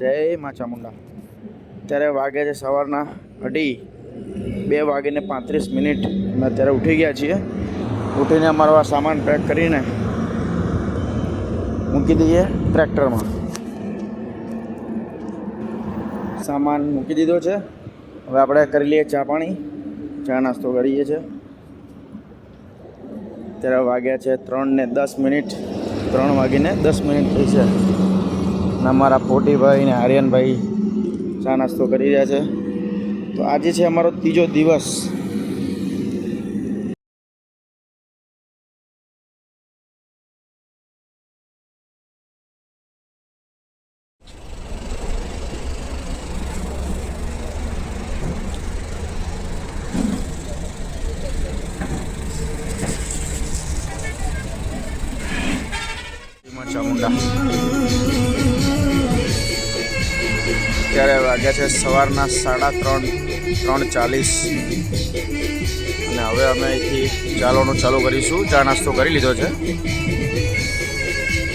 જય મા ચામુંડા. અત્યારે વાગે છે સવારના 2:35 અમે અત્યારે ઉઠી ગયા છીએ. ઉઠીને અમારો આ સામાન પેક કરીને મૂકી દઈએ ટ્રેક્ટરમાં. સામાન મૂકી દીધો છે. હવે આપણે કરી લઈએ ચા પાણી, ચા નાસ્તો કરીએ છીએ. અત્યારે વાગ્યા છે 3:10. 3:10 થઈ છે. અને અમારા પોટીભાઈ ને આર્યનભાઈ ચા નાસ્તો કરી રહ્યા છે. તો આજે છે અમારો ત્રીજો દિવસ. ચામુંડા અત્યારે વાગ્યા છે સવારના 3:40. અને હવે અમે અહીંથી ચાલવાનું ચાલુ કરીશું. ચા નાસ્તો કરી લીધો છે.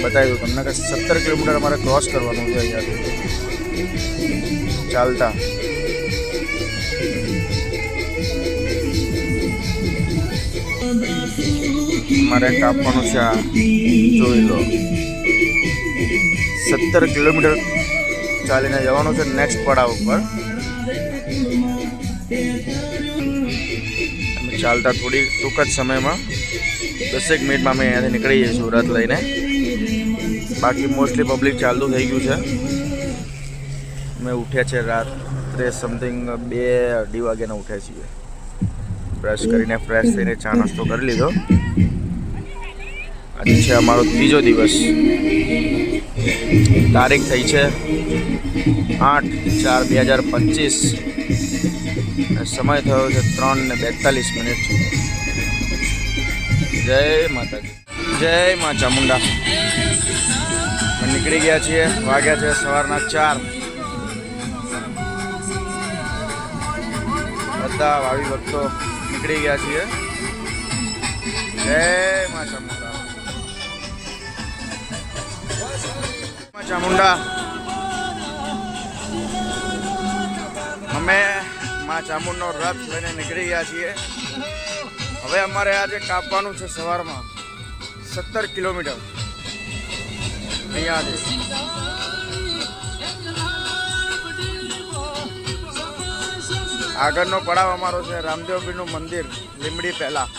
બતાવી દઉં તમને કે 17 કિલોમીટર અમારે ક્રોસ કરવાનું છે અહીંયાથી ચાલતા. મારે કાપવાનું છે આ જોઈ લો. 17 કિલોમીટર ચાલીને જવાનું છે નેક્સ્ટ પડાવ ઉપર. અમે ચાલતા થોડી ટૂંક જ સમયમાં 10 મિનિટમાં અમે અહીંયાથી નીકળી જઈશું રથ લઈને. બાકી મોસ્ટલી પબ્લિક ચાલતું થઈ ગયું છે. અમે ઉઠ્યા છે રાત્રે સમથિંગ 2-2:30 વાગ્યાના ઉઠ્યા છીએ. બ્રશ કરીને ફ્રેશ થઈને ચા નાસ્તો કરી લીધો. આજે છે અમારો ત્રીજો દિવસ. તારીખ થઈ છે 8/4/2025 અને સમય થયો છે 3:42. જય માતાજી, જય મા ચામુંડા. નીકળી ગયા છીએ. વાગ્યા છે સવારના 4. બધા ભાવિ ભક્તો નીકળી ગયા છીએ. જય મા ચામુંડા. ચામુંડા અમે મા ચામુંડનો રથ લઈને નીકળી ગયા છીએ. હવે અમારે આજે કાપવાનું છે સવારમાં 17 કિલોમીટર અહીંયાથી. આગળનો પડાવ અમારો છે રામદેવપીરનું મંદિર લીમડી પહેલા.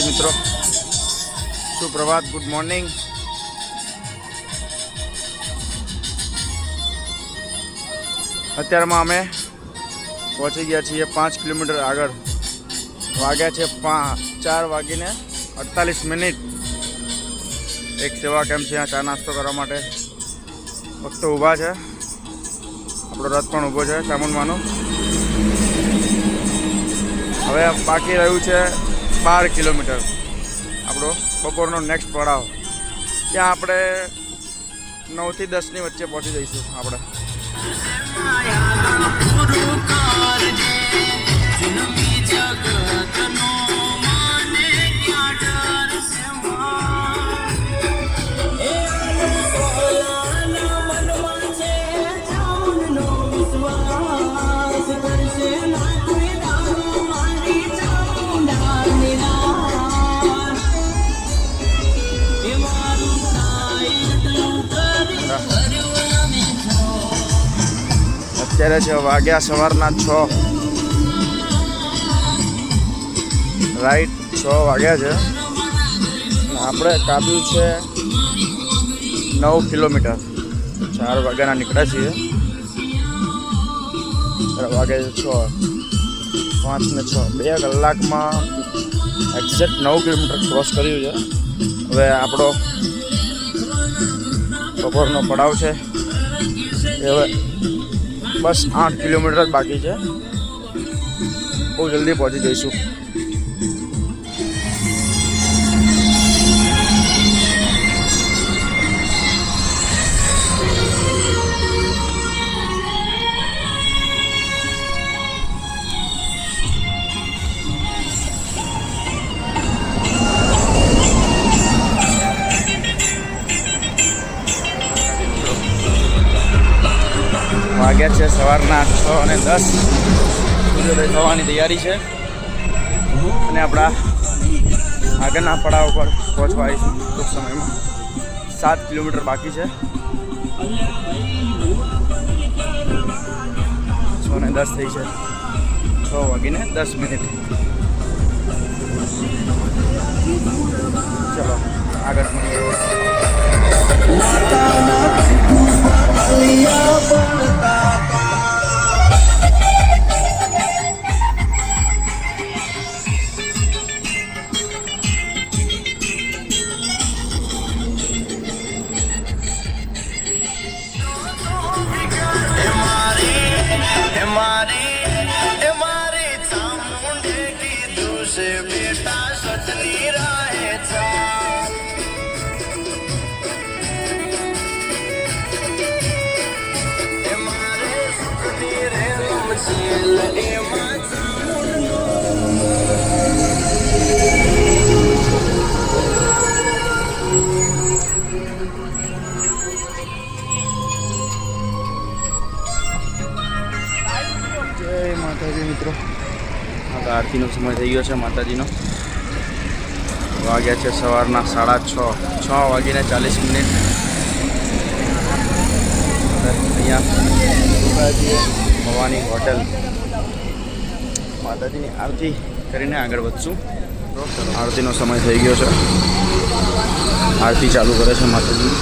મિત્રો સુપ્રભાત, ગુડ મોર્નિંગ. અત્યારમાં અમે પહોંચી ગયા છીએ 5 કિલોમીટર આગળ. વાગ્યા છે 4:48. એક સેવા કેમ્પ છે, ચા નાસ્તો કરવા માટે ભક્તો ઊભા છે. આપણો રથ પણ ઊભો છે ચામુંડમાનો. હવે બાકી રહ્યું છે 12 કિલોમીટર આપણો બપોરનો નેક્સ્ટ પડાવ. ત્યાં આપણે 9 થી 10 ની વચ્ચે પહોંચી જઈશું આપણે. અત્યારે છે વાગ્યા સવારના 6 રાઈટ 6 વાગ્યા છે. આપણે કાપ્યું છે 9 કિલોમીટર. 4 વાગ્યાના નીકળ્યા છીએ. વાગે છે 6, 5 ને 6, 2 કલાકમાં એક્ઝેક્ટ 9 કિલોમીટર ક્રોસ કર્યું છે. હવે આપણો બપોરનો પડાવ છે એ હવે બસ 8 કિલોમીટર જ બાકી છે. બહુ જલ્દી પહોંચી જઈશું. વાગ્યા છે સવારના 6:10. સૂર્યોદય થવાની તૈયારી છે અને આપણા આગળના પડાવ પર પહોંચવા આવીશું ટૂંક સમયમાં. 7 કિલોમીટર બાકી છે. 6:10 થઈ છે. 6:10. ચલો આગળ મળીએ. માતાજી મિત્રો, આ આરતીનો સમય થઈ ગયો છે. માતાજીનો વાગ્યા છે સવારના 6:30. 6:40. અહીંયા ભવાની હોટેલ માતાજીની આરતી કરીને આગળ વધશું. આરતીનો સમય થઈ ગયો છે. આરતી ચાલુ કરે છે માતાજી.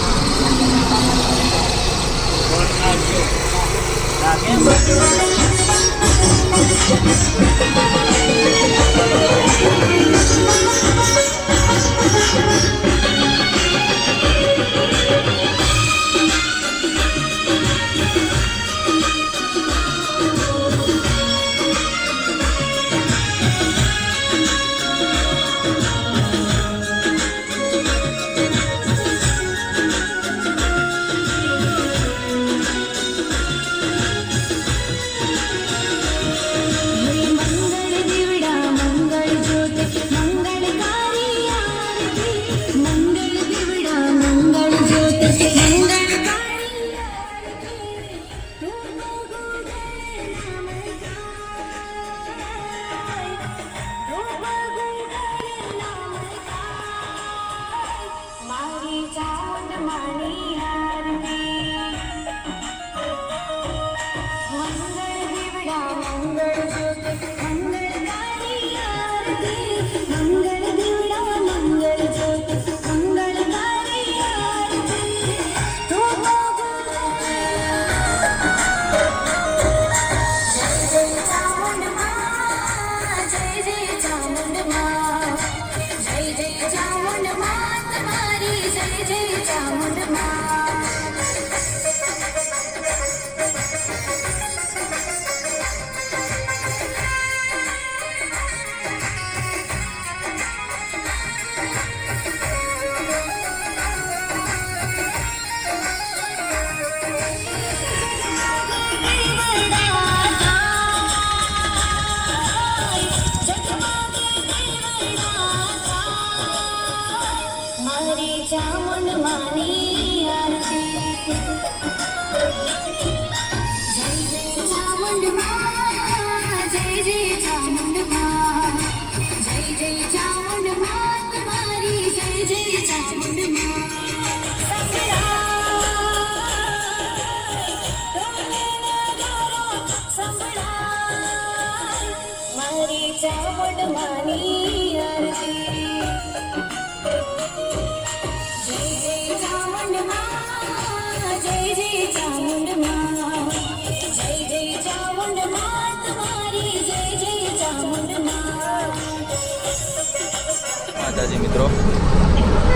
માતાજી મિત્રો,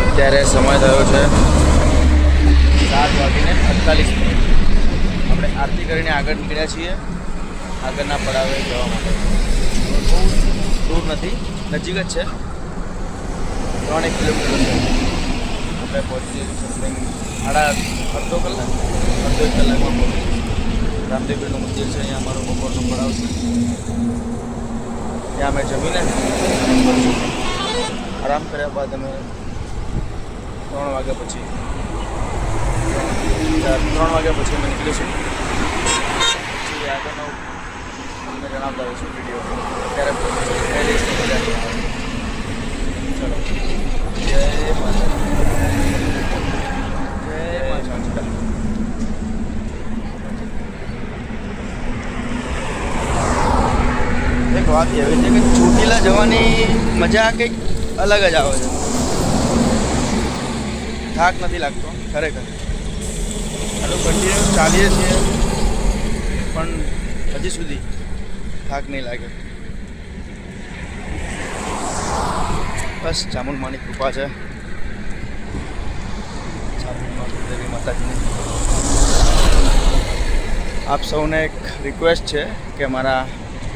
અત્યારે સમય થયો છે 7:48. આપણે આરતી કરીને આગળ નીકળ્યા છીએ આગળના પડાવે જવા માટે. બહુ દૂર નથી, નજીક જ છે, 3 કિલોમીટર છે. આપણે પહોંચી સમથિંગ અડધો કલાકમાં પહોંચી. રામદેવપીરનું મંદિર છે, અહીંયા અમારો બપોરનો પડાવ છે. ત્યાં અમે જમીને આરામ કર્યા બાદ અમે 3 વાગ્યા પછી અમે નીકળીશું. પછી આગળનો અમને જણાવતા હોઈશું વિડીયો ત્યારે ચલો. જય માતા, જય મા ચામુંડા. એક વાત એવી છે કે ચોટીલા જવાની મજા કંઈક અલગ જ આવે છે. થાક નથી લાગતો ખરેખર. આટલું કન્ટિન્યુ ચાલીએ છીએ પણ હજી સુધી થાક નહીં લાગે. બસ ચામુંડમાની કૃપા છે. દેવી માતાજીની. આપ સૌને એક રિક્વેસ્ટ છે કે મારા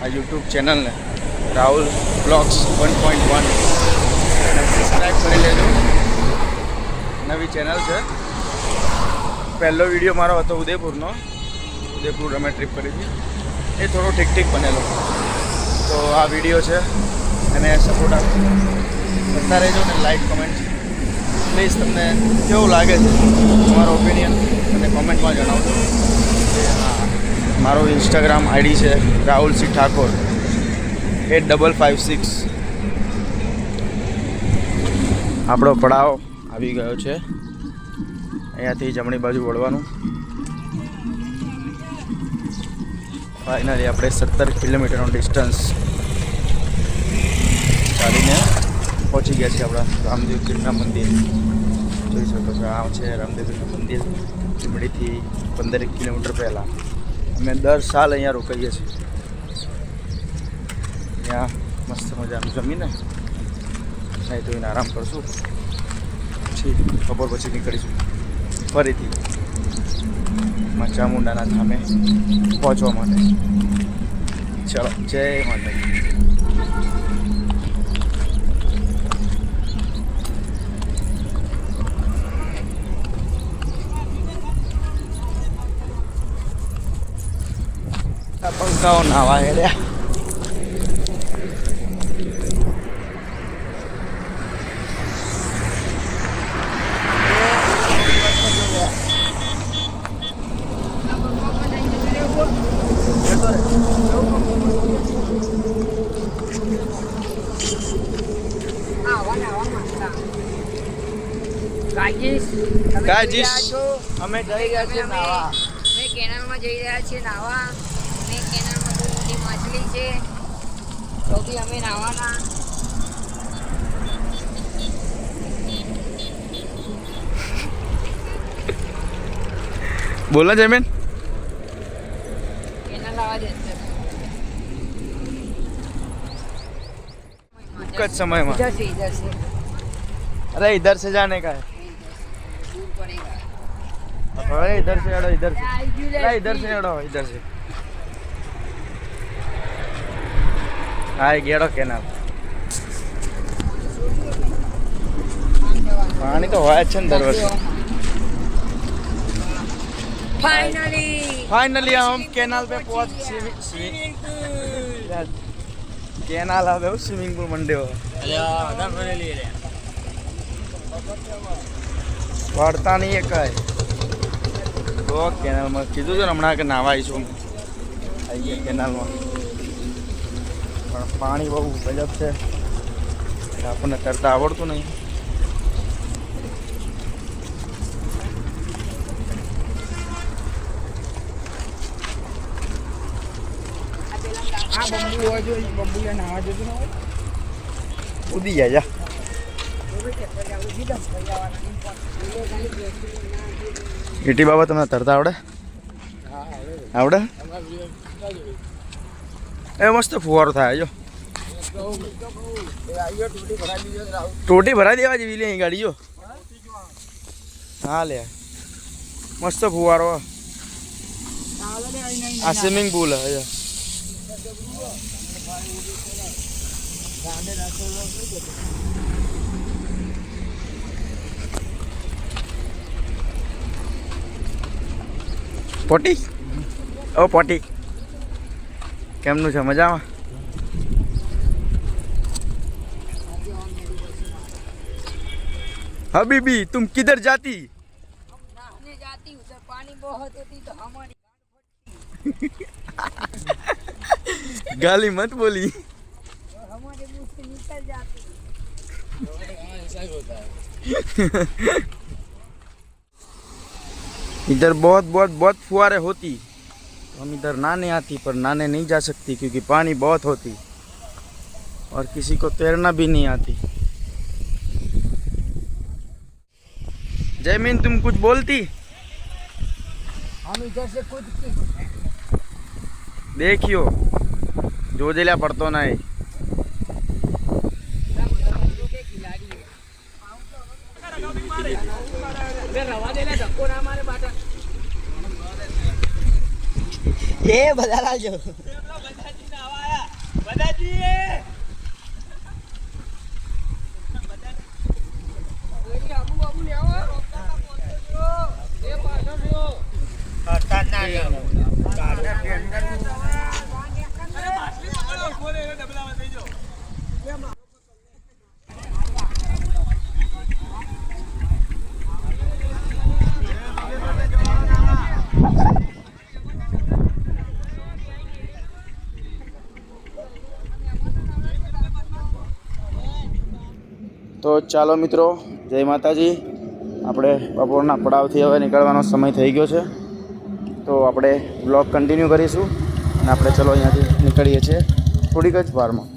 આ યુટ્યુબ ચેનલને રાહુલ બ્લોગ્સ 1.1 સબસ્ક્રાઈબ કરી લેજો. નવી ચેનલ છે. પહેલો વિડીયો મારો હતો ઉદયપુરનો. ઉદયપુર અમે ટ્રીપ કરી હતી, એ થોડો ઠીક બનેલો. તો આ વિડીયો છે અને સપોર્ટ કરતા રહેજો ને લાઈક કમેન્ટ પ્લીઝ. તમને કેવું લાગે છે તમારો ઓપિનિયન અને કોમેન્ટમાં જણાવજો. હા, મારો ઇન્સ્ટાગ્રામ આઈડી છે રાહુલ સી ઠાકોર 8556. આપણો પડાવ આવી ગયો છે. અહીંયાથી જમણી બાજુ વળવાનું. ફાઇનલી આપણે 17 કિલોમીટરનો ડિસ્ટન્સ ચાલીને પહોંચી ગયા છીએ આપણા રામદેવપીરના મંદિર. જોઈ શકો છો, આ છે રામદેવપીરનું મંદિર. લીંબડીથી 15 કિલોમીટર પહેલાં. અમે દર સાલ અહીંયા રોકાઈએ છીએ. ત્યાં મસ્ત મજાનું જમીને નહીં ધોઈને આરામ કરશું. પછી બપોર પછી નીકળીશું ફરીથી માં ચામુંડાના ધામે પહોંચવા માટે. ચલો, જય માતાજી. પંખાઓ નાવા હેડ્યા. અમે જઈ રહ્યા છીએ નાવા. અમે કેનાલમાં જઈ રહ્યા છીએ નાવા. અને કેનાલમાં બહુ મોટી માછલી છે, તો બી અમે નાવાના. બોલો જયમેન. કેનાલ આવા દે कुछ समय में इधर से अरे इधर से जाने का है. दूर पड़ेगा. अरे इधर से अड़ो, इधर से अरे इधर से अड़ो, इधर से. हाँ गेड़ो केनाल. पानी तो હોય છે ને દર વર્ષે. फाइनली हम केनाल पे पहुंच. केनाल આવે સ્વિમિંગ પૂલ મંડ્યો. વાળતા નહીં એ કાંઈ. તો કેનાલમાં કીધું છે ને હમણાં કે નાવા આવીશું આવી ગયા કેનાલમાં, પણ પાણી બહુ ગજબ છે, આપણને તરતા આવડતું નહીં. ઉડી જાય જા. ગીટી બાબા તમને તરતા આવડે? આવડે? એ મસ્ત ફુવારો થાય જો. ટોટી ભરાઈ દેવા જેવી લે ગાડી જો. હા લે મસ્ત ફુવારો. આ સ્વિમિંગ પુલ હે. પોટી ઓ પોટી કેમનું છે? મજામાં? हबीबी तुम किधर जाती? नहाने जाती उधर पानी बहुत होती तो हमारी गाली मत बोली. हमारे मुंह से निकल जाती. इधर बहुत बहुत बहुत फुहारे होती, हम इधर नहाने आती पर नहाने नहीं जा सकती क्योंकि पानी बहुत होती और किसी को तैरना भी नहीं आती. जयमीन तुम कुछ बोलती? हम इधर से कुछ देखियो जोजेला पड़तो ना है. એ બધા લાવજો. તો ચાલો મિત્રો, જય માતાજી. આપણે બપોરના પડાવથી હવે નીકળવાનો સમય થઈ ગયો છે, તો આપણે બ્લોગ કન્ટિન્યુ કરીશું અને આપણે ચલો અહીંયાથી નીકળીએ છીએ થોડીક જ વારમાં.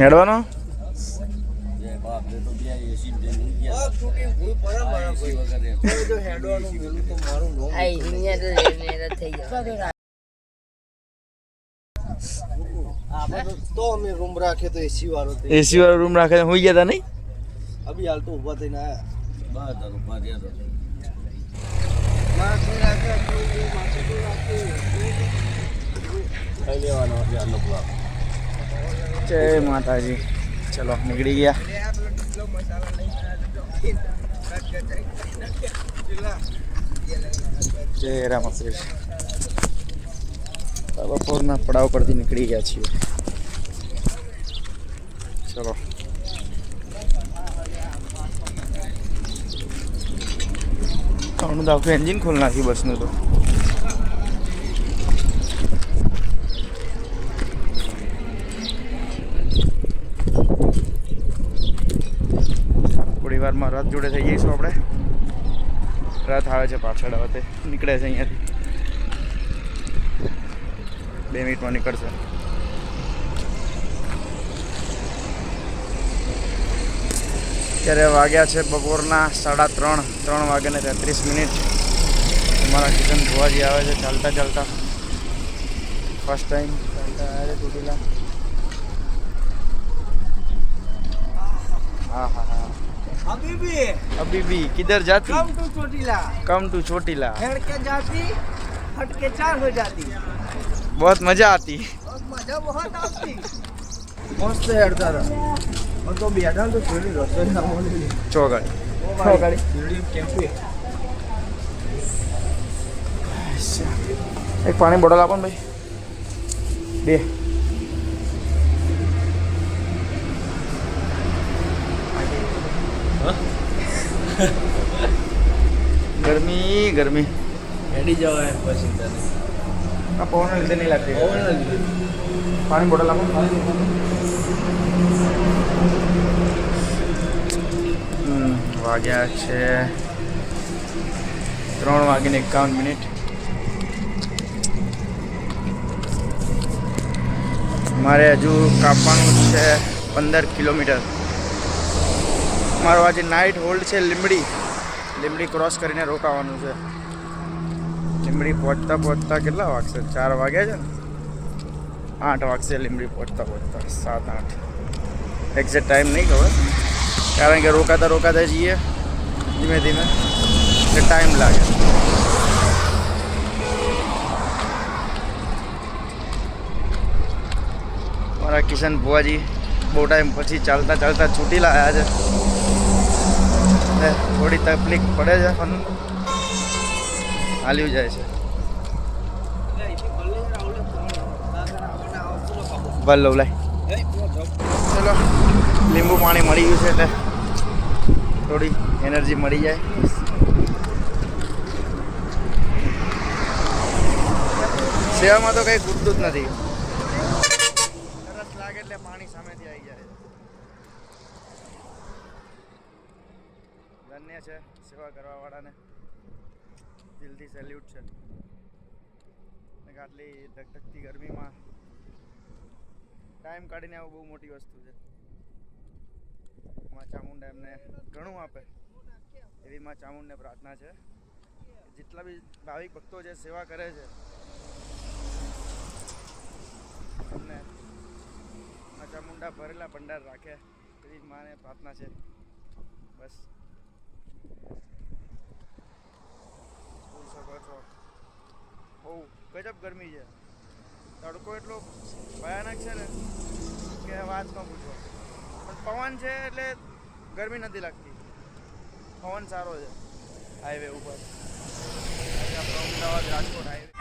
હેડવાનો तो हमें रूम रखे तो एसी वालों थे, એસી વાળો રૂમ રાખે હોઈ ગયા હતા નહીં? अभी हाल तो ऊपर थे ना જય માતાજી. ચલો નીકળી ગયા. જય રામકૃષ્ણ. બપોરના પડાવ પરથી નીકળી ગયા છીએ. ચલો આનું તો આખું એન્જિન ખોલી નાખ્યું બસનું. તો થોડી વારમાં રથ જોડે થઈ જઈશું આપણે. રથ આવે છે પાછળ, હવે તે નીકળે છે અહીંયાથી. 2 મિનિટમાં નીકળશે. અત્યારે વાગ્યા છે બપોરના 3:30. 3 વાગ્યાને 33 મિનિટ. અમારા કિશન ભુવાજી આવે છે ચાલતા ચાલતા. ફર્સ્ટ ટાઈમ ચાલતા આવ્યા છે ચોટીલા. हाँ हाँ हाँ. अभी भी किधर जाती? Come to Chotila, come to Chotila. हेड के जाती, हट के 4 हो जाती, बहुत मजा आती. और मजा बहुत आती. मस्त हेडता रहा और तो बैठा तो थोड़ी रसोई ना बोली ચોગાડી थोड़ी कैंपे એક પાણી બોટલ આપો ને ભાઈ. 2. ગરમી ગરમી હેડી જવાય પછી તને આ પવન લીધે નહીં લાગતી પાણી બોટલ આપો વાગ્યા છે 3:51. મારે હજુ કાપવાનું છે 15 કિલોમીટર. મારો આજે નાઇટ હોલ્ડ છે લીંબડી ક્રોસ કરીને રોકાવાનું છે. લીંબડી પહોંચતા કેટલા વાગશે? 4 વાગ્યા છે ને? 8 વાગશે લીંબડી પહોંચતા 7-8. એક્ઝેક્ટ ટાઈમ નહીં ખબર, કારણ કે રોકાતા જઈએ ધીમે ધીમે એટલે ટાઈમ લાગે. મારા કિશન ભુવાજી બહુ ટાઈમ પછી ચાલતા છૂટી લાવ્યા છે. થોડી તકલીફ પડે છે પણ હાલ્યું જાય છે. ભલ લઉં લાય. ચલો લીંબુ પાણી મળી ગયું છે એટલે થોડી એનર્જી મળી જાય. સેવામાં તો કંઈ ખૂટતું જ નથી. સરસ લાગે એટલે પાણી સામેથી આવી જાય. ધન્ય છે સેવા કરવાવાળાને, દિલથી સેલ્યુટ છે. આટલી ધકધકતી ગરમીમાં ટાઈમ કાઢીને આવું બહુ મોટી વસ્તુ છે. માં ચામુંડા એમને ઘણું આપે એવી માં ચામુંડને પ્રાર્થના છે. જેટલા બી ભાવિક ભક્તો છે સેવા કરે છે એમને માં ચામુંડા ભરેલા ભંડાર રાખે એવી માને પ્રાર્થના છે. બસ જોઈ શકો છો બહુ ગજબ ગરમી છે. તડકો એટલો ભયાનક છે ને કે વાત ન પૂછો. પણ પવન છે એટલે ગરમી નથી લાગતી. પવન સારો છે હાઈવે ઉપર, અમદાવાદ રાજકોટ હાઈવે.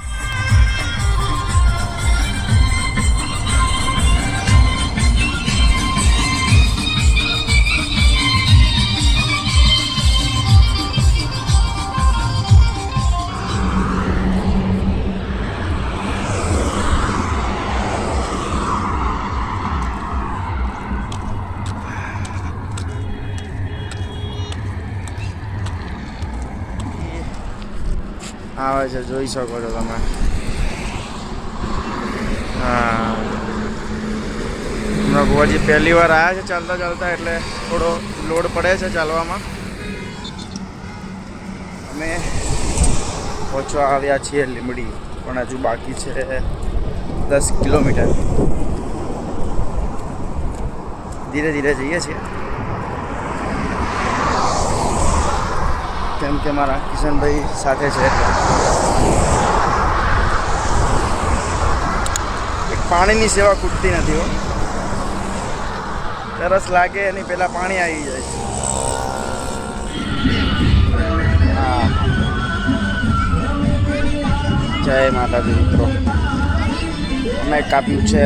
આવે છે જોઈ શકો છો તમે. હા હમણાં ભુવાજી પહેલી વાર આવ્યા છે ચાલતા એટલે થોડો લોડ પડે છે ચાલવામાં. અમે પહોંચવા આવ્યા છીએ લીંબડી, પણ હજુ બાકી છે 10 કિલોમીટર. ધીરે ધીરે જઈએ છીએ કેમ કે મારા કિશનભાઈ સાથે છે. પાણીની સેવા ખૂટતી નથી હો. તરસ લાગે એની પહેલાં પાણી આવી જાય છે. હા જય માતાજી મિત્રો. અમે કાપ્યું છે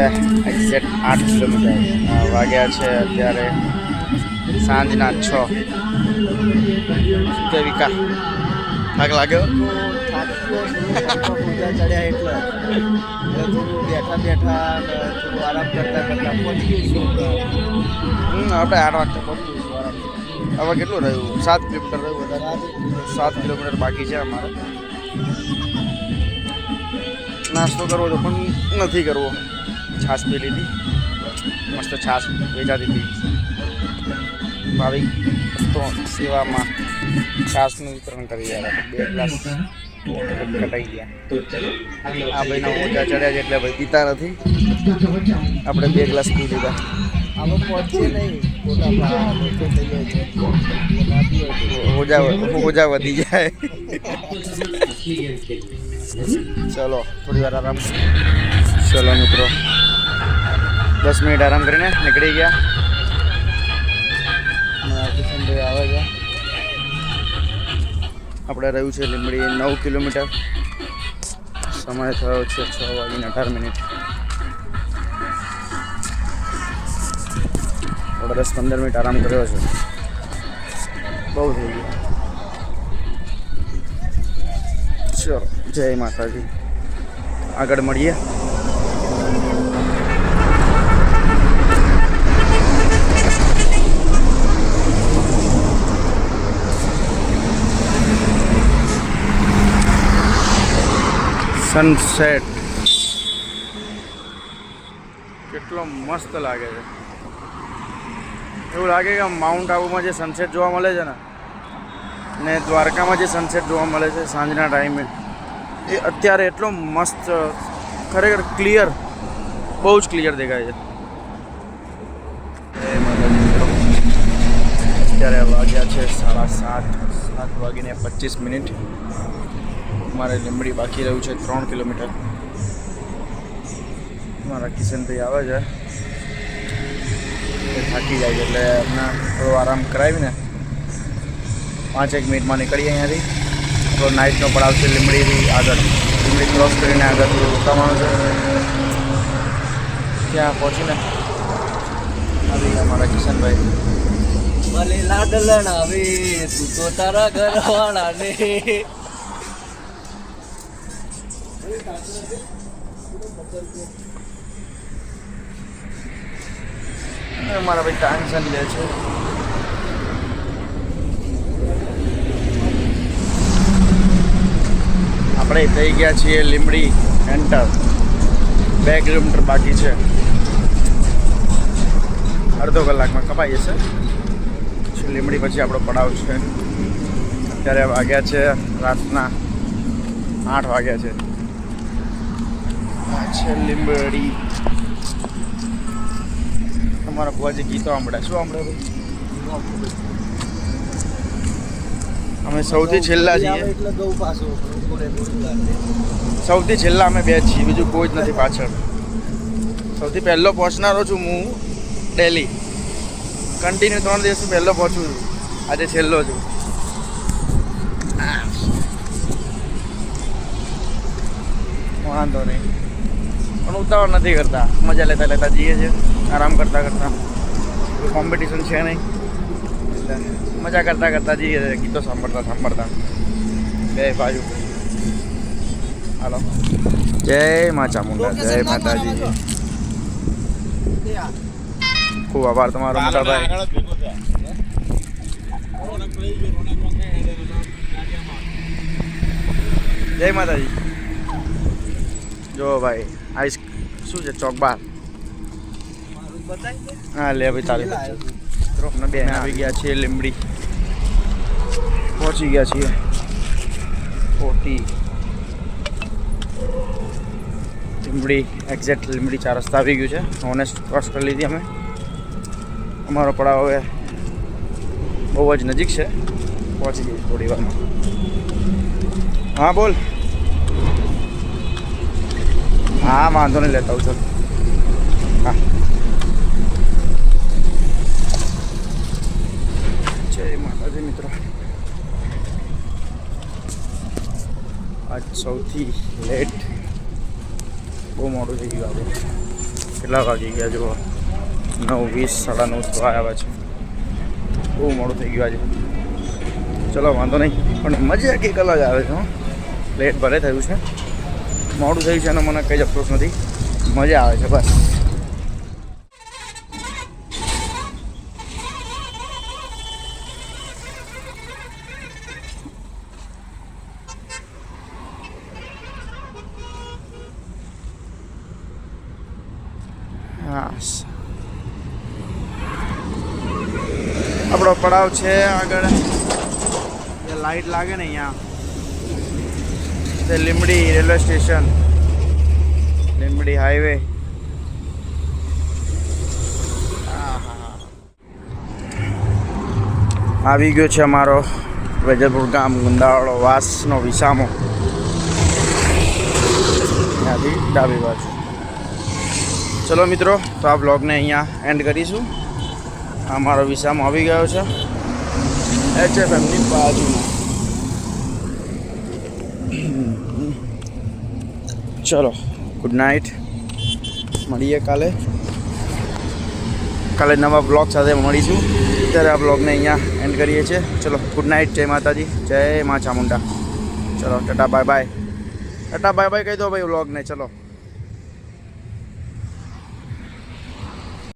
એક્ઝેક્ટ 8 કિલોમીટર. વાગ્યા છે અત્યારે સાંજના 6. કે વિકા થાક લાગ્યો? ચડ્યા એટલે થોડું બેઠા થોડું આરામ કરતા પહોંચી ગયું. આપણે 8 વાગતા પહોંચી ગયું આરામ. હવે કેટલું રહ્યું? 7 કિલોમીટર રહ્યું. વધારે 7 કિલોમીટર બાકી છે અમારે. નાસ્તો કરવો તો પણ નથી કરવો. છાશ પી લીધી, મસ્ત છાશ વેચાતી હતી. ભાવિક ભક્તો સેવામાં છાશનું વિતરણ કરી રહ્યા. 2 ગ્લાસ કટાઈ ગયા. આ ભાઈના ઓછા ચડ્યા છે એટલે ભાઈ પીતા નથી. આપણે 2 ગ્લાસ પી લીધા. આમાં પહોંચે નહીં, ઓજા વધી જાય. ચલો થોડી વાર આરામ. ચલો મિત્રો 10 મિનિટ આરામ કરીને નીકળી ગયા. કિશનભાઈ આવે છે. આપણે રહ્યું છે લીંબડી 9 કિલોમીટર. સમય થયો છે 6:18. આપણે 10-15 મિનિટ આરામ કર્યો છે. બહુ થઈ ગયું. ચલો જય માતાજી, આગળ મળીએ. સનસેટ કેટલો મસ્ત લાગે છે. એવું લાગે કે માઉન્ટ આબુમાં જે સનસેટ જોવા મળે છે ને દ્વારકામાં જે સનસેટ જોવા મળે છે સાંજના ટાઈમે, એ અત્યારે એટલો મસ્ત, ખરેખર ક્લિયર, બહુ જ ક્લિયર દેખાય છે. અત્યારે વાગ્યા છે 7:25. મારે લીંબડી બાકી રહ્યું છે 3 કિલોમીટર. મારા કિશનભાઈ આવે છે, એ થાકી જાય છે એટલે એમને થોડો આરામ કરાવીને 5-1 મિનિટમાં નીકળીએ અહીંયાથી. તો નાઇટનો પડાવ છે લીંબડીથી આગળ, લીંબડી ક્રોસ કરીને આગળ થોડું રોકાવાનું છે. ત્યાં પહોંચીને આવી ગયા મારા કિશનભાઈ. ભલે લાડલણ આવે તું તો તારા ઘરવાળાને. મારા ભાઈ ટેન્શન લે છે. આપણે થઈ ગયા છીએ લીંબડી એન્ટર. 2 કિલોમીટર બાકી છે. અડધો કલાકમાં કપાઈ જશે. લીંબડી પછી આપણો પડાવ છે. અત્યારે વાગ્યા છે રાતના 8 વાગ્યા છે. આ છે લીંબડી. તમારા બુઆજી ગીતો સાંભળ્યા? શું સાંભળે ભાઈ? અમે સૌથી છેલ્લા છીએ. એટલે ગૌ પાછો સૌથી છેલ્લા અમે 2 છીએ, બીજું કોઈ જ નથી પાછળ. સૌથી પહેલો પહોંચનારો છું હું ડેલી. કન્ટિન્યુ 3 દિવસથી પહેલો પહોંચું છું. આજે છેલ્લો છું. વાંધો નહીં, પણ ઉતાવળ નથી કરતા. મજા લેતા લેતા જઈએ છીએ, આરામ કરતાં કરતાં. કોઈ કોમ્પિટિશન છે નહીં, મજા કરતાં કરતાં જઈએ છીએ, ગીતો સાંભળતા સાંભળતા બે બાજુ. હાલો, જય મા ચામુંડા, જય માતાજી. ખૂબ આભાર તમારો મોટા ભાઈ. જય માતાજી. જો ભાઈ આઈસ શું છે, ચોકબાર. હા લે ભાઈ, તારી અમે બે આવી ગયા છીએ લીંબડી. પહોંચી ગયા છીએ 40 લીંબડી એક્ઝેક્ટ. લીંબડી 4 રસ્તા આવી ગયું છે. ઓનેસ્ટ ક્રોસ કરી લીધી અમે. અમારો પડાવ હવે બહુ જ નજીક છે, પહોંચી જઈએ થોડી વારમાં. હા બોલ. હા વાંધો નહીં, લેતા આવું. ચાલ. હા, જય માતાજી મિત્રો. આજ સૌથી લેટ, બહુ મોડું થઈ ગયું. આજે કેટલા વાગી ગયા જુઓ? 9:20, 9:30 તો આવ્યા છે. બહુ મોડું થઈ ગયું આજે. ચલો વાંધો નહીં, પણ મજા કંઈક અલગ આવે છે. લેટ ભલે થયું છે, મોડું થયું છે એનો મને કંઈ જ અફસોસ નથી. મજા આવે છે બસ. હા, આપણો પડાવ છે આગળ. જે લાઈટ લાગે ને અહીંયા, તે Limbdi railway station, Limbdi highway. આવી ગયો છે અમારો વેજલપુર ગામ, ગુંદાવાળો વાસનો વિસામો. ત્યાંથી ડાબી બાજુ. ચલો મિત્રો, તો આ બ્લોગને અહીંયા એન્ડ કરીશું. અમારો વિસામો આવી ગયો છે HFMની બાજુમાં. ચલો, ગુડ નાઇટ. મળીએ કાલે નવા બ્લોગ સાથે મળીશું. અત્યારે આ બ્લોગને અહીંયા એન્ડ કરીએ છીએ. ચલો ગુડ નાઇટ, જય માતાજી, જય મા ચામુંડા. ચલો Tata bye bye. Tata bye bye કહી દો ભાઈ વ્લોગને. ચલો.